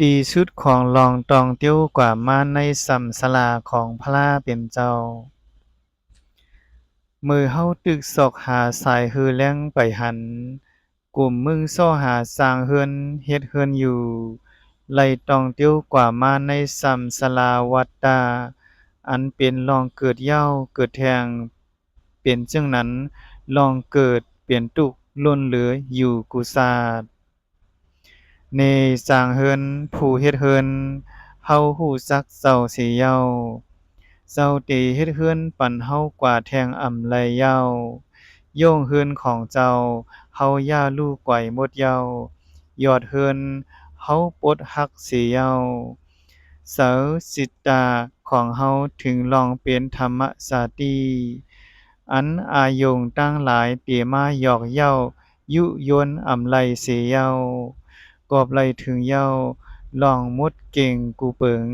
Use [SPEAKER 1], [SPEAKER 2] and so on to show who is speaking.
[SPEAKER 1] ดีสุดของลองตองติ้วกว่าม่านในสำสลาของพระเป็นเจ้ามือเฮาตึกซอกหาสายฮือแล่งไปหันกุ่มมึงซ้อหาสร้างเรือนเฮ็ดเรือนอยู่ไล่ตองติ้วกว่าม่านในสำสลาวัดตาอันเป็นลองเกิดเหย้าเกิดแทงเป็นจั่งนั้นลองเกิดเปลี่ยนตุกล้นเหลืออยู่กุศาส เนสร้างเรือนผู้เฮ็ดเรือนเฮารู้จักเจ้าสิเย้าเจ้าติเฮ็ดเรือนปันเฮากว่าแทงอ่ำไลเย้าโย่งเรือนของเจ้าเฮาย่ารู้ไกวหมดเย้ายอดเรือนเฮาปลดรักสิเย้าเสาสิตาของเฮาถึงลองเป็นธรรมสาติอันอายงตั้งหลายเตียมาหยอกเย้ายุยวนอำไลเสียเย้ากอบไหลถึงเหย้าล่องมดเก่งกูเปิง